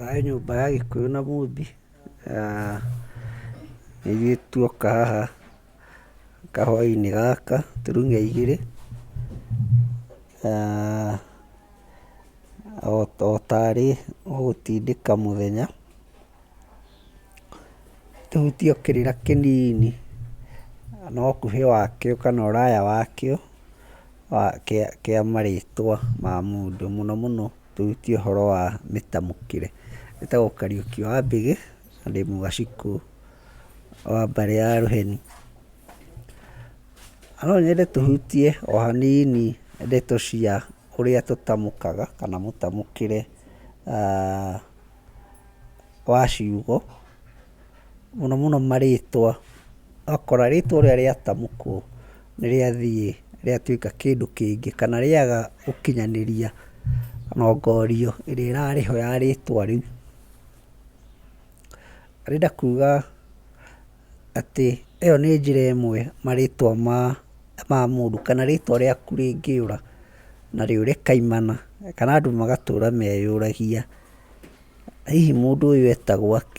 Thayũ nyũmba ya Gĩkũyũ na Mũmbi. Nĩ ithuĩ tuoka haha kahũa-inĩ gaka turung'e igĩrĩ, o tarĩ gũtindĩka mũthenya, tũhutie o kĩrĩra kĩnini na ũkuhĩ wakĩo kana ũraya wakĩo kĩa marĩtwa ma mũndũ, mũno mũno tũhutie ũhoro wa mĩtamũkĩre. Wĩtagwo Kariuki wa Mbĩgĩ na ndĩ Mũgacikũ wa mbarĩ ya Rũheni. No nyende tũhutie o hanini ndeto cia ũrĩa tũtamũkaga kana mũtamũkĩre wa ciugo, mũno mũno marĩtwa. Ũgakora rĩtwa ũrĩa rĩatamũkwo nĩ rĩathiĩ rĩatuĩka kĩndũ kĩngĩ kana rĩaga gũkinyanĩria nongorio ĩrĩa ĩrarĩ ho ya rĩtwa rĩu. Arenda kuga atĩ ĩyo nĩ njĩra ĩmwe marĩtwa ma mũndũ kana rĩtwa rĩaku rĩngĩũra narĩo rĩkaimana kana andũ magatũra meyũragia, hihi mũndũ ũyũ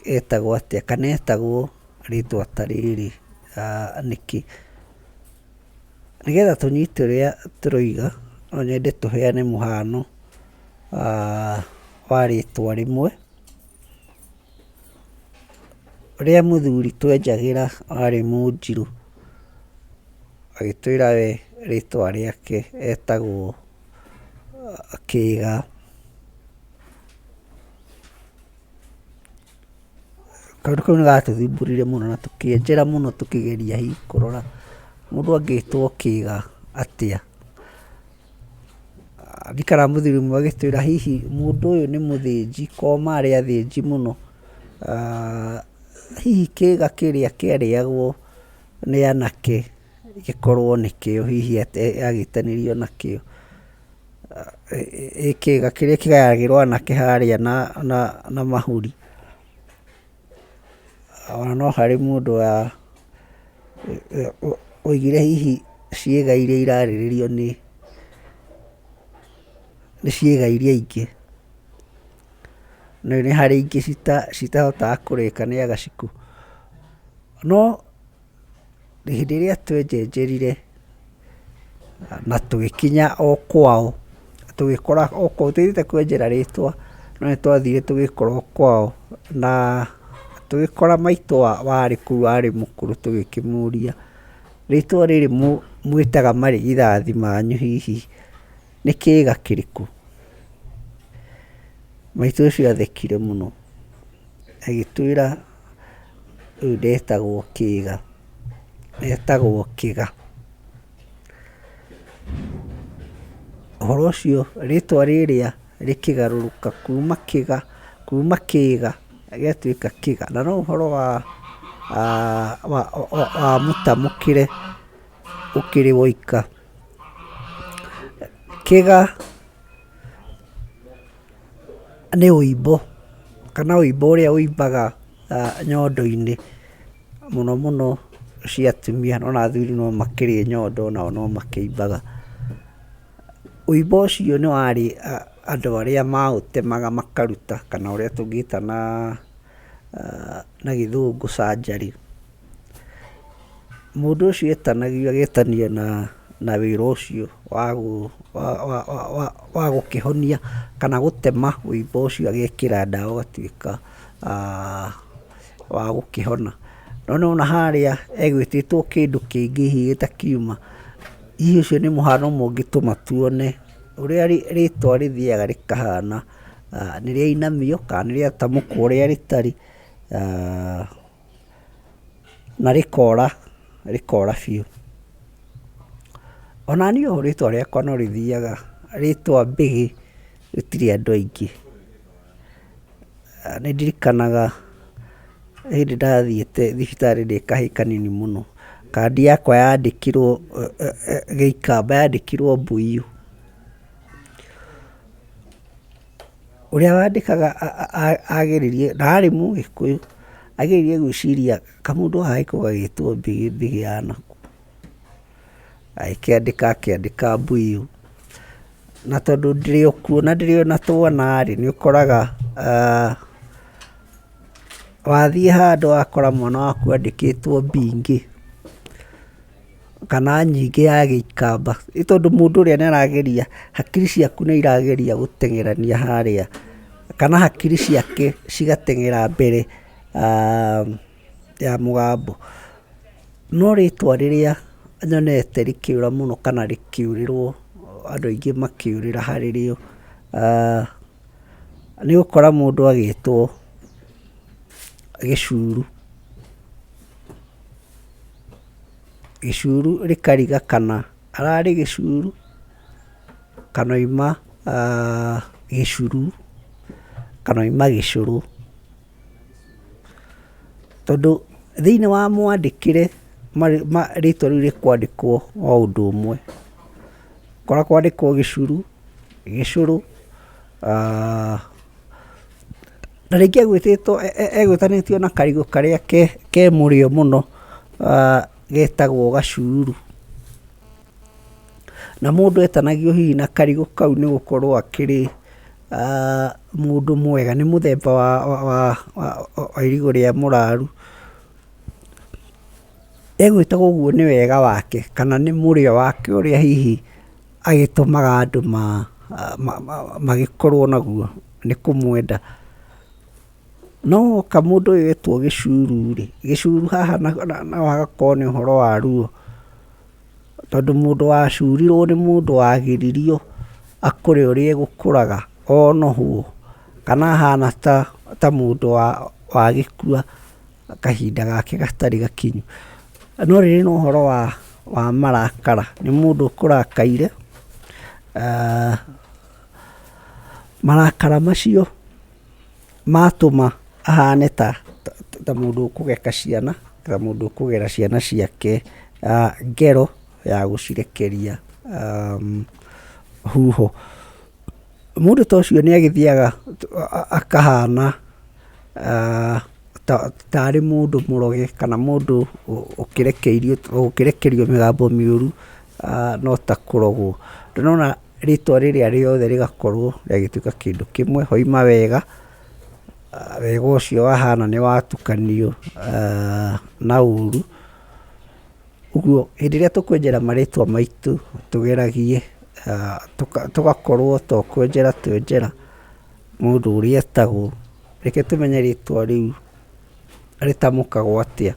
etagwo atĩa kana etagwo rĩtwa ta rĩrĩ nĩkĩ. Nĩgetha tũnyite ũrĩa tũroiga, no nyende tũheane mũhano wa rĩtwa rĩmwe rĩa mũthuri twenjagĩra warĩ Mũnjirũ, agĩtwĩra we rĩtwa rĩake etagwo Kĩĩga. Kaũndũ kau nĩ gatũthumbũrire mũno na tũkĩenjera mũno tũkĩgeria hihi kũrora mũndũ angĩtwo Kĩĩga atĩa. Ndirikanaga mũthuri ũmwe agĩtwĩra hihi mũndũ ũyũ nĩ mũthĩnji, korwo marĩ athĩnji mũno, hihi kĩĩga kĩrĩa kĩarĩagwo nĩ anake gĩkorwo nĩkĩo hihi agĩtanĩrio nakĩo. Kĩĩga kĩrĩa kĩgayagĩrwo anake harĩa na mahuri. Ona no harĩ mũndũ woigire hihi ciĩga iria irarĩrĩrio nĩ ciĩga iria ingĩ, nĩ harĩ ingĩ citahotaga kũrĩka nĩ agacikũ. No hĩndĩ ĩrĩa twenjenjerire na tũgĩkinya o kwao, tũgĩkora o kwao, tũthiĩte kwenjera rĩtwa no nĩ twathire tũgĩkora o kwao, na tũgĩkora maitũ warĩ kũu arĩ mũkũrũ, tũgĩkĩmũria rĩtwa rĩrĩ mwĩtaga marigithathi manyu hihi nĩ kĩĩga kĩrĩkũ? Maitũ ũcio athekire mũno agĩtwĩra ũyũ ndetagwo Kĩĩga, etagwo Kĩga. Ũhoro ũcio rĩtwa rĩrĩa rĩkĩgarũrũka kuma Kĩĩga gĩatuĩka Kĩga, na no ũhoro wa mũtamũkĩre ũkĩrĩ woika. Kĩga nĩ ũimbo kana ũimbo ũrĩa ũimbaga nyondo-inĩ mũno mũno cia atumia, ona athuri no makĩrĩ nyondo onao no makĩimbaga. Ũimbo ũcio nĩ warĩ andũ arĩa maũtemaga makaruta, kana ũrĩa tũngĩta na gĩthũngũ surgery. Mũndũ ũcio etanagio agetanio na wĩra ũcio wa gũkĩhonia kana gũtema ũimbo ũcio, agekĩra ndawa ũgatuĩka wa gũkĩhona. No nĩwona harĩa egwĩtĩtwo kĩndũ kĩngĩ hihi gĩtakiuma, hihi ũcio nĩ mũhano ũmwe ũngĩtũma tuone ũrĩa rĩtwa rĩthiaga rĩkahana nĩ rĩainamio kana nĩ rĩatamũkwo ũrĩa rĩtarĩ, na rĩkora biũ. Ona niĩ o rĩtwa rĩakwa no rĩthiaga, rĩtwa Mbĩgĩ rĩtirĩ andũ aingĩ. Nĩ ndirikanaga hĩndĩ ndathiĩte thibitarĩ ndĩ kahĩĩ kanini mũno, kandi yakwa yandĩkirwo Gĩikamba, yandĩkirwo Mbuiũ. Ũrĩa wandĩkaga ageririe, na arĩ Mũgĩkũyũ, ageririe gwĩciria kamũndũ gagĩkũ gagĩtwo Mbĩgĩ ya nakũ, akĩandĩka Mbuiũ. Na tondũ ndĩrĩ o kuo na ndĩrĩ ona twana rĩ, nĩ ũkoraga wathiĩ handũ wakora mwana waku andĩkĩtwo mbingĩ kana nyingĩ ya gĩikamba, nĩ tondũ mũndũ ũrĩa nĩ arageria, hakiri ciaku nĩ irageria gũteng'erania harĩa, kana hakiri ciake cigateng'era mbere ya mũgambo. No rĩtwa rĩrĩa nyonete rĩkĩũra mũno kana rĩkĩũrĩrwo, andũ aingĩ makĩũrĩra harĩ rĩo, nĩ gũkora mũndũ agĩtwo Gĩcuru. Gĩcuru rĩkariga kana ararĩ Gĩcuru kana oima Gĩcuru kana oima Gĩcũrũ, tondũ thĩinĩ wa mwandĩkĩre rĩtwa rĩu rĩkwandĩkwo o ũndũ ũmwe, kora kwandĩkwo Gĩcuru, Gĩcũrũ, na rĩngĩ egwĩtanĩtio na karigũ karĩa ke mũrĩo mũno getagwo Gacuru, na mũndũ etanagio hihi na karigũ kau nĩ gũkorwo akĩrĩ mũndũ mwega, nĩ mũthemba wa irigũ rĩa mũraru, egwĩtagwo ũguo nĩ wega wake kana nĩ mũrĩo wake ũrĩa hihi agĩtũmaga andũ magĩkorwo naguo nĩ kũmwenda. No ka mũndũ ũyũ wetwo Gĩcuru-rĩ, Gĩcuru haha no hagakorwo nĩ ũhoro wa ruo, tondũ mũndũ wacurirwo nĩ mũndũ wagiririo akũre ũrĩa egũkũraga onohwo, kana ahana ta mũndũ wagĩkua kahinda gake gatarĩ gakinyu. No rĩrĩ nĩ ũhoro wa marakara, nĩ mũndũ ũkũrakaire, marakara macio matũma ahane ta mũndũ ũkũgeka ciana, ta mũndũ ũkũgera ciana ciake ngero ya gũcirekeria huho. Mũndũ ta ũcio nĩ agĩthiaga akahana tarĩ mũndũ mũroge kana mũndũ ũkĩrekerio mĩgambo mĩũru no ta kũrogwo. Ndĩrona rĩtwa rĩrĩa rĩothe rĩgakorwo rĩagĩtuĩka kĩndũ kĩmwe, hoima wega, wega ũcio wahana nĩ watukanio na ũru. Ũguo hĩndĩ ĩrĩa tũkwenjera marĩtwa maitũ tũgeragie tũgakorwo to kwenjera twenjera mũndũ ũrĩa etagwo, reke tũmenye rĩtwa rĩu rĩtamũkagwo atĩa,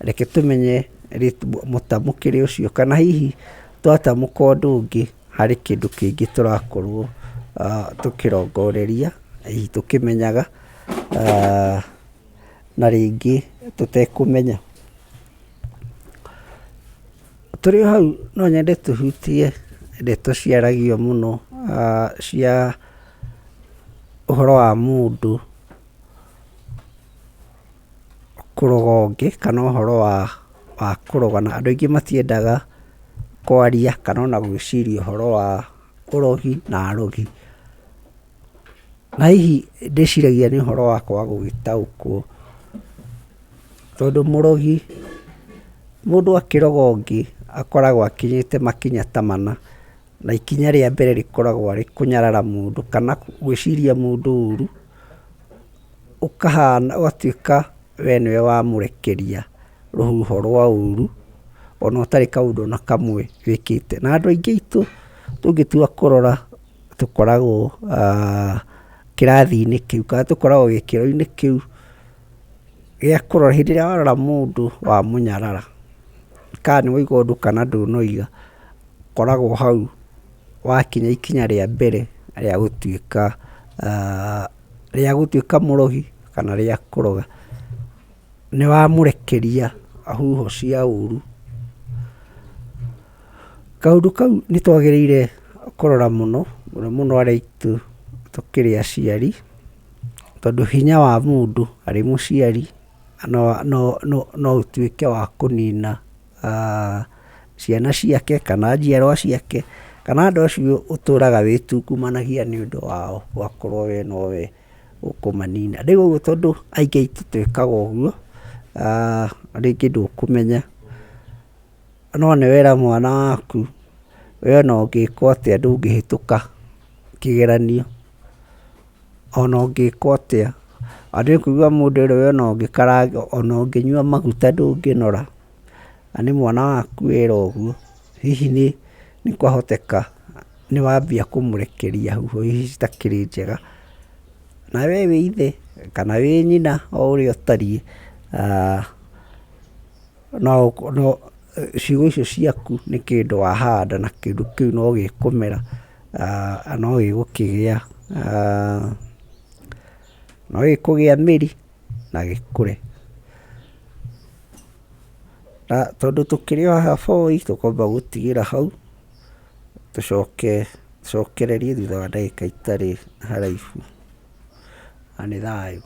reke tũmenye mũtamũkĩre ũcio, kana hihi twatamũka ũndũ ũngĩ harĩ kĩndũ kĩngĩ tũrakorwo tũkĩrongoreria, hihi tũkĩmenyaga na rĩngĩ tũtekũmenya. Tũrĩ o hau no nyende tũhutie ndeto ciaragio mũno cia ũhoro wa mũndũ kũroga ũngĩ, kana ũhoro wa kũrogana. Andũ aingĩ matiendaga kwaria kana ona gwĩciria ũhoro wa ũrogi na arogi, na hihi ndĩciragia nĩ ũhoro wa kwaga gũgĩtaũkwo, tondũ mũrogi, mũndũ akĩroga ũngĩ akoragwo akinyĩte makinya ta mana, na ikinya rĩa mbere rĩkoragwo arĩ kũnyarara mũndũ kana gwĩciria mũndũ ũru, ũgatuĩka we nĩwe wamũrekeria rũhuho rwa ũru ona ũtarĩ kaũndũ na kamwe wĩkĩte. Na andũ aingĩ aitũ tũngĩtua kũrora tũkoragwo kĩrathi-inĩ kĩu, kana tũkoragwo gĩkĩro-inĩ kĩu gĩa kũrora. Hĩndĩ ĩrĩa warora mũndũ wa mũnyarara, kana nĩ waigua ũndũ kana ndũnoiga, ũkoragwo hau wakinya ikinya rĩa mbere rĩa gũtuĩka mũrogi kana rĩa kũroga, nĩ wamũrekeria huho cia ũru. Kaũndũ kau nĩ twagĩrĩire kũrora mũno mũno arĩa aitũ tũkĩrĩ aciari, tondũ hinya wa mũndũ arĩ mũciari no ũtuĩke wa kũnina ciana ciake kana njiarwa ciake, kana andũ acio ũtũraga wĩtungumanagia nĩ ũndũ wao, ũgakorwo we nowe ũkũmanina. Rĩu ũguo tondũ aingĩ aitũ twĩkaga ũguo, rĩngĩ ndũkũmenya, no nĩ wera mwana waku we ona ũngĩkwo atĩa ndũngĩhĩtũka kĩgeranio, ona ũngĩkwo atĩa nĩ kũigua mũndũ ũrĩa ona ũngĩkaranga ona ũngĩnyua maguta ndũngĩnora, na nĩ mwana waku wĩra ũguo, hihi nĩ kwahoteka nĩ wambia kũmũrekeria huho ici citakĩrĩ njega, na we wĩ ithe kana wĩ nyina o ũrĩa ũtariĩ, ciugo icio ciaku nĩ kĩndũ wahanda na kĩndũ kĩu no gĩkũmera, no gĩgũkĩgĩa, no gĩkũgĩa mĩri na gĩkũre. Na tondũ tũkĩrĩ o haha boĩ tũkwamba gũtigĩra hau, tũcokererie thutha wa ndagĩka itarĩ haraihu, na nĩ thayũ.